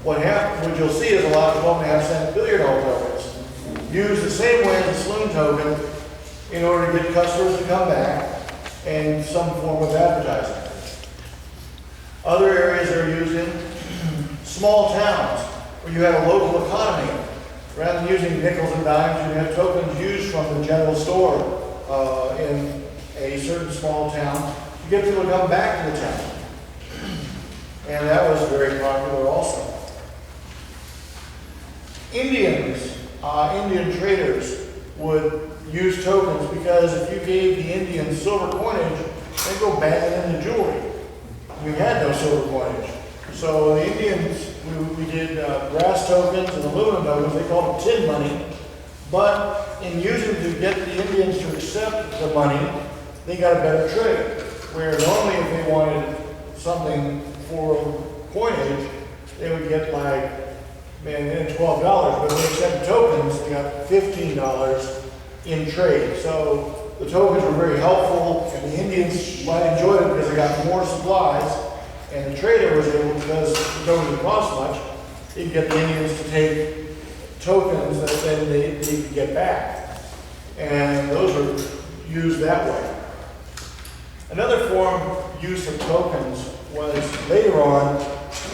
What you'll see is a lot of 12.5-cent billiard hall tokens used the same way as a saloon token in order to get customers to come back and some form of advertising. Other areas they're used in small towns where you have a local economy. Rather than using nickels and dimes, you have tokens used from the general store in a certain small town to get people to come back to the town. And that was very popular also. Indian traders would use tokens because if you gave the Indians silver coinage, they'd go bang it into jewelry. We had no silver coinage. So the Indians, we did brass tokens and aluminum tokens, they called it tin money. But in using to get the Indians to accept the money, they got a better trade. Where normally if they wanted something for coinage, they would get like, $12, but when they accepted tokens, they got $15 in trade. So the tokens were very helpful, and the Indians might enjoy it because they got more supplies, and the trader was able, because the tokens didn't cost much, he'd get the Indians to take tokens that then they could get back. And those were used that way. Another use of tokens was later on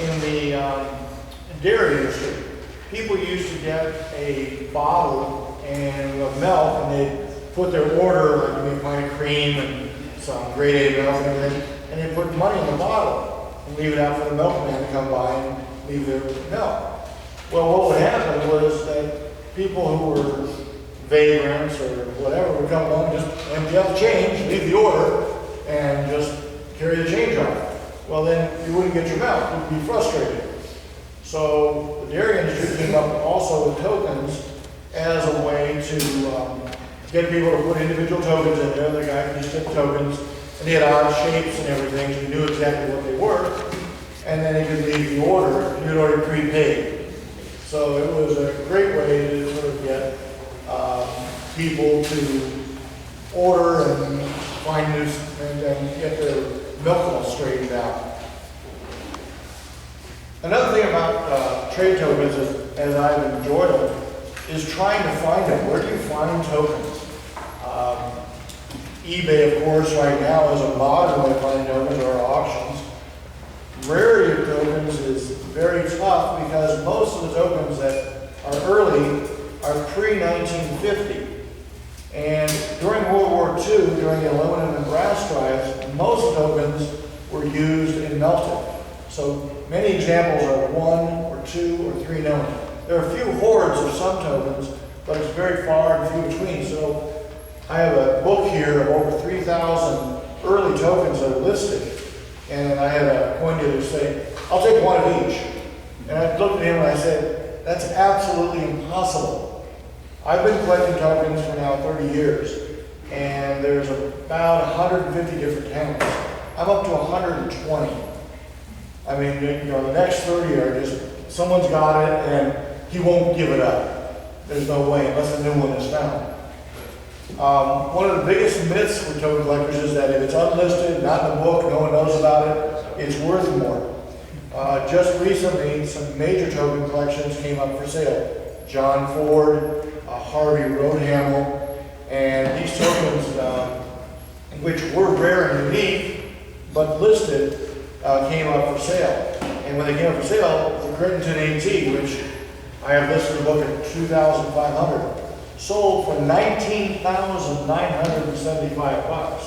in the dairy industry. People used to get a bottle of milk and they'd put their order, like maybe a pint of cream and some grade A milk and everything, and they'd put money in the bottle and leave it out for the milkman to come by and leave their milk. Well, what would happen was that people who were vagrants or whatever would come along and just empty out the change, leave the order, and just carry the change off. Well, then you wouldn't get your milk. You'd be frustrated. So the dairy industry came up also with tokens as a way to get people to put individual tokens in there. The guy could just get tokens, and they had odd shapes and everything, so you knew exactly what they were. And then he could leave the order, and you'd already prepaid. So it was a great way to sort of get people to order and find new and get their milk all straightened out. Another thing about trade tokens, as I've enjoyed them, is trying to find them. Where do you find tokens? eBay, of course, right now is a modern way of finding tokens, or auctions. Rarity of tokens is very tough because most of the tokens that are early are pre-1950. And during World War II, during the aluminum and brass drives, most tokens were used and melted. So many examples are 1 or 2 or 3 known. There are a few hordes of some tokens, but it's very far and few between. So I have a book here of over 3,000 early tokens that are listed. And I had a coin dealer say, "I'll take one of each." And I looked at him and I said, "That's absolutely impossible. I've been collecting tokens for now 30 years, and there's about 150 different towns. I'm up to 120. I mean, the next 30 are just, someone's got it and he won't give it up. There's no way, unless a new one is found. One of the biggest myths with token collectors is that if it's unlisted, not in the book, no one knows about it, it's worth more. Just recently, some major token collections came up for sale. John Ford, Harvey Roadhamel, and these tokens, which were rare and unique, but listed, came up for sale. And when they came up for sale, the Crittenton AT, which I have listed in the book at $2,500, sold for $19,975.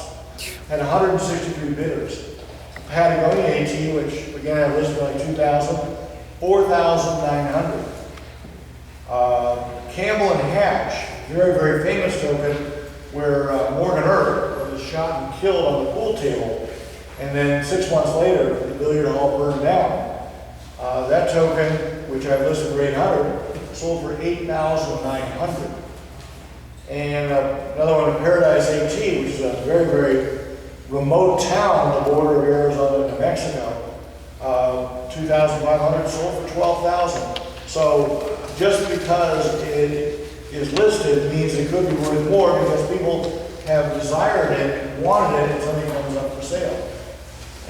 Had 163 bidders. Patagonia AT, which again I listed like $2,000, $4,900. Campbell and Hatch, very, very famous token, where Morgan Earp was shot and killed on the pool table, and then 6 months later, the billiard hall burned down. That token, which I listed for $800, sold for $8,900. And another one, Paradise AT, which is a very, very remote town on the border of Arizona and New Mexico. 2,500 sold for 12,000. So just because it is listed means it could be worth more because people have desired it and wanted it and something comes up for sale.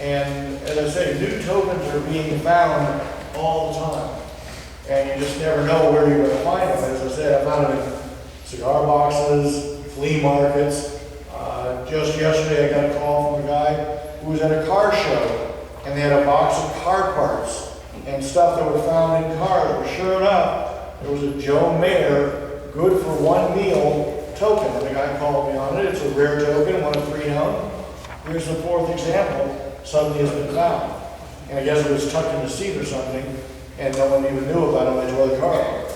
And as I say, new tokens are being found all the time. and you just never know where you're going to find them. As I said, I found them in cigar boxes, flea markets. Just yesterday I got a call from a guy who was at a car show, and they had a box of car parts and stuff that were found in cars. But sure enough, there was a Joe Mayer good for one meal token, and the guy called me on it. It's a rare token, one of 3 known. Here's the 4th example, suddenly has been found. And I guess it was tucked in the seat or something, and no one even knew about it when they tore the car apart.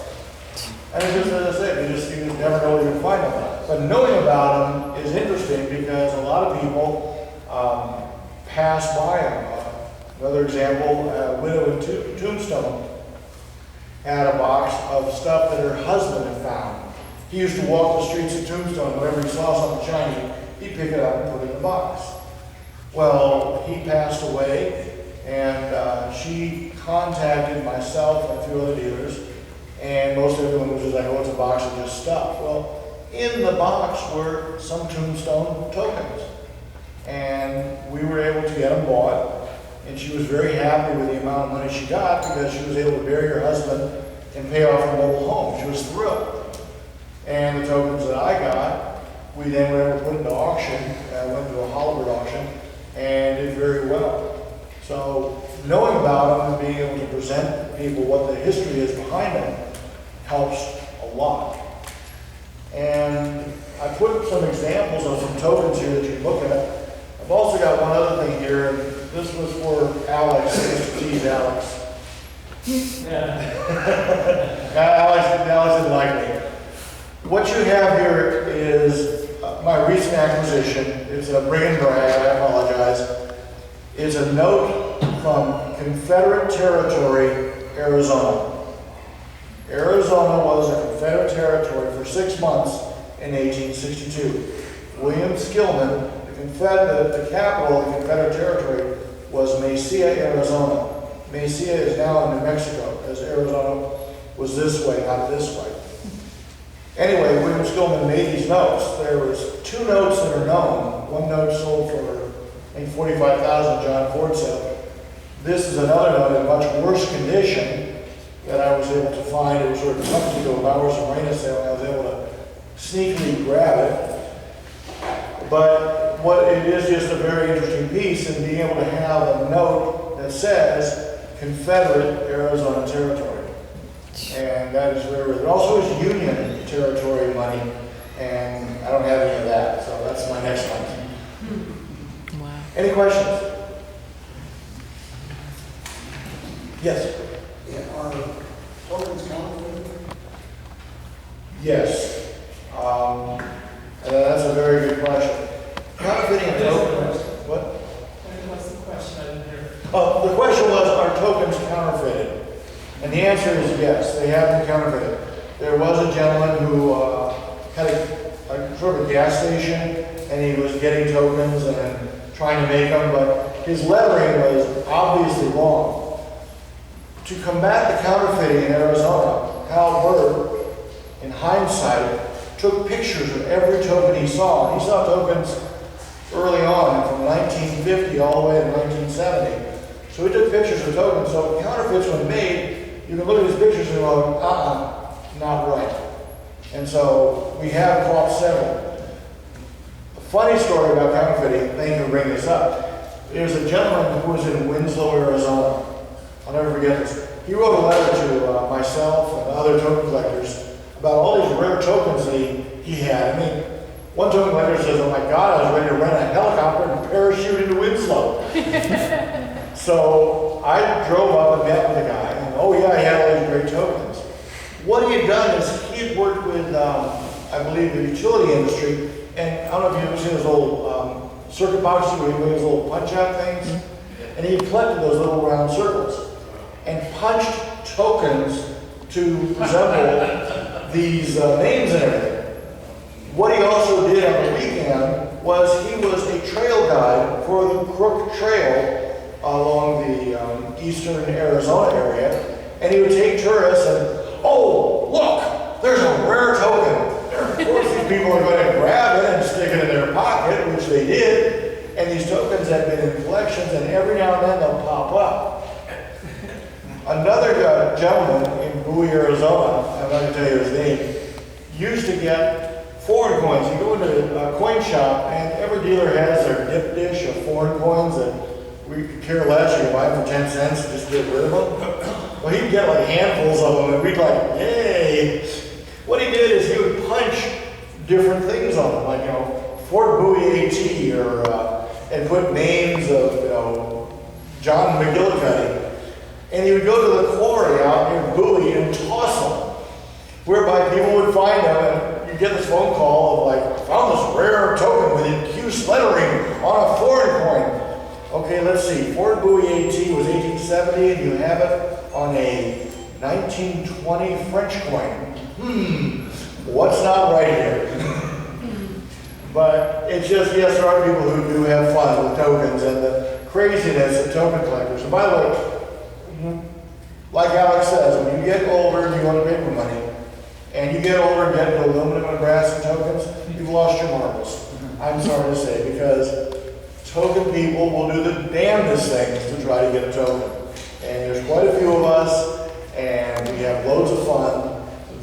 And it's just, as I said, you just never know where you're going to find them. But knowing about them is interesting because a lot of people pass by them. Another example, a widow in Tombstone had a box of stuff that her husband had found. He used to walk the streets of Tombstone. Whenever he saw something shiny, he'd pick it up and put it in the box. Well, he passed away, and she contacted myself and a few other dealers, and most everyone was just like, oh, it's a box of just stuff. Well, in the box were some Tombstone tokens, and we were able to get them bought, and she was very happy with the amount of money she got because she was able to bury her husband and pay off her mobile home. She was thrilled. And the tokens that I got, we then were able to put into auction. I went to a Hollywood auction and did very well. So knowing about them and being able to present to people what the history is behind them helps a lot. And I put some examples of some tokens here that you can look at. I've also got one other thing here, and this was for Alex, just to tease Alex. Alex didn't like me. What you have here is my recent acquisition. It's a bring and brag, I apologize. It's a note from Confederate Territory, Arizona. Arizona was a Confederate territory for 6 months in 1862. William Skillman, the capital of the Confederate Territory was Mesilla, Arizona. Mesilla is now in New Mexico, because Arizona was this way, not this way. Anyway, William Skillman made these notes. There was 2 notes that are known. One note sold for, I think, $45,000, John Ford said. This is another note in much worse condition that I was able to find. It was sort of tucked into a Bowers and Reina sale, and I was able to sneakily grab it. But what it is just a very interesting piece, and being able to have a note that says Confederate Arizona Territory. And that is very rare. It also is Union Territory money, and I don't have any of that, so that's my next one. Wow. Any questions? Yes? Yeah, are tokens counterfeit? Yes. And that's a very good question. Counterfeiting of tokens. What? What's the question? I didn't hear. Oh, the question was, are tokens counterfeited? And the answer is yes, they have been counterfeited. There was a gentleman who had a sort of a gas station, and he was getting tokens and trying to make them, but his lettering was obviously wrong. To combat the counterfeiting in Arizona, Hal Bird, in hindsight, took pictures of every token he saw. He saw tokens early on, from 1950 all the way to 1970. So he took pictures of tokens. So counterfeits, when made, you can look at his pictures and go, not right. And so we have caught several. A funny story about counterfeiting, thank you for bringing this up. There's a gentleman who was in Winslow, Arizona. I'll never forget this. He wrote a letter to myself and other token collectors about all these rare tokens that he had. I mean, one token collector says, oh my God, I was ready to rent a helicopter and parachute into Winslow. So I drove up and met with the guy, and oh yeah, he had all these great tokens. What he had done is he had worked with, I believe, the utility industry, and I don't know if you've ever seen those old circuit boxes where you make those little punch-out things, and he collected those little round circles and punched tokens to resemble these names and everything. What he also did on the weekend was he was a trail guide for the Crook Trail along the eastern Arizona area, and he would take tourists and, oh, look, there's a rare token. Of course, these people are going to grab it and stick it in their pocket, which they did, and these tokens have been in collections, and every now and then they'll pop up. Another a gentleman in Bowie, Arizona, I'm not gonna tell you his name, used to get foreign coins. You go into a coin shop and every dealer has their dip dish of foreign coins that we could care less. You can buy them for 10 cents and just get rid of them. Well, he'd get like handfuls of them and we'd like, yay. What he did is he would punch different things on them, like, you know, Fort Bowie AT or, and put names of, you know, John McGillicuddy. And he would go to the quarry out near Bowie and toss them, whereby people would find them and you get this phone call of like, found this rare token with incused lettering on a foreign coin. Okay, let's see, Fort Bowie AT was 1870 and you have it on a 1920 French coin. What's not right here? But it's just, yes, there are people who do have fun with tokens and the craziness of token collectors. And by the way, like Alex says, when you get older and you go to paper money, and you get older and get into aluminum and brass and tokens, you've lost your marbles. I'm sorry to say, because token people will do the damnedest things to try to get a token. And there's quite a few of us, and we have loads of fun,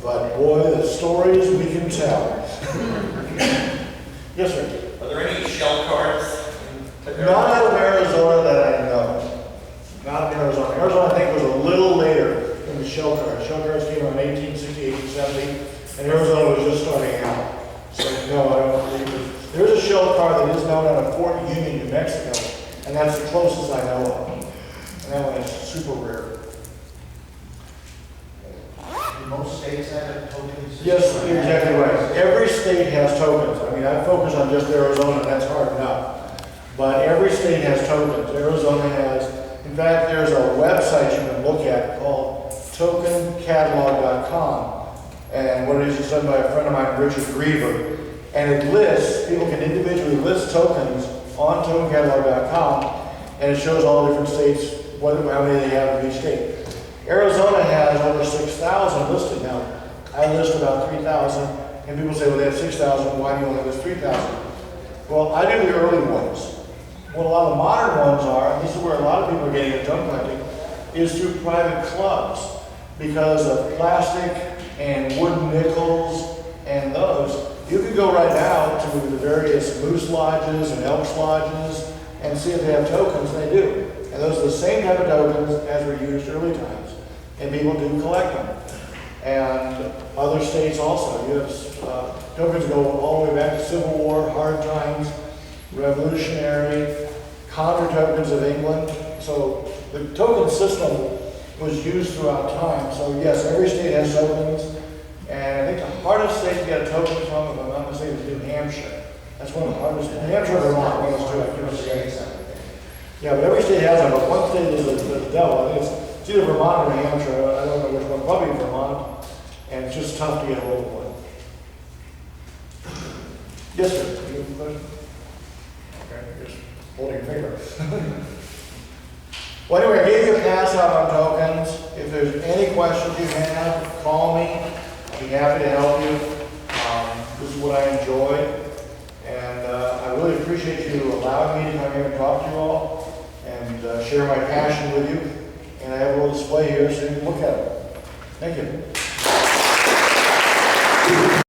but boy, the stories we can tell. Yes, sir. Are there any shell cards? Not out of Arizona that I know. Not in Arizona. Arizona, I think, was a little later than the shell cards. Shell cards came around 1860, 1870, and Arizona was just starting out. So, no, I don't believe it. There's a shell card that is known out of Fort Union, New Mexico, and that's the closest I know of. And that one is super rare. Do most states have tokens? Yes, you're exactly right. Every state has tokens. I mean, I focus on just Arizona, and that's hard enough. But every state has tokens. Arizona has, in fact, there's a website you can look at called tokencatalog.com. And what it is done by a friend of mine, Richard Griever. And it lists, people can individually list tokens on tokencatalog.com, and it shows all different states, how many they have in each state. Arizona has over 6,000 listed now. I list about 3,000, and people say, well, they have 6,000, why do you only list 3,000? Well, I do the early ones. What a lot of the modern ones are, and this is where a lot of people are getting into token collecting, is through private clubs, because of plastic and wooden nickels and those. You can go right now to the various moose lodges and elks lodges and see if they have tokens, and they do. And those are the same type of tokens as were used early times. And people do collect them. And other states also. You have tokens go all the way back to Civil War, hard times, Revolutionary, counter tokens of England. So the token system was used throughout time. So yes, every state has tokens. And I think the hardest state to get a token from, if I'm not mistaken, is New Hampshire. That's one of the hardest. New Hampshire or Vermont, one of those two. I can't remember. Yeah, but every state has them, but one state is the devil. I think it's either Vermont or New Hampshire. I don't know which one. Probably Vermont. And it's just tough to get a hold of one. Yes, sir. You have a question? Okay, just holding your finger. Well, anyway, I gave you a pass out on tokens. If there's any questions you have, call me. I'll be happy to help you. This is what I enjoy. And I really appreciate you allowing me to come here and talk to you all and share my passion with you. And I have a little display here so you can look at it. Thank you.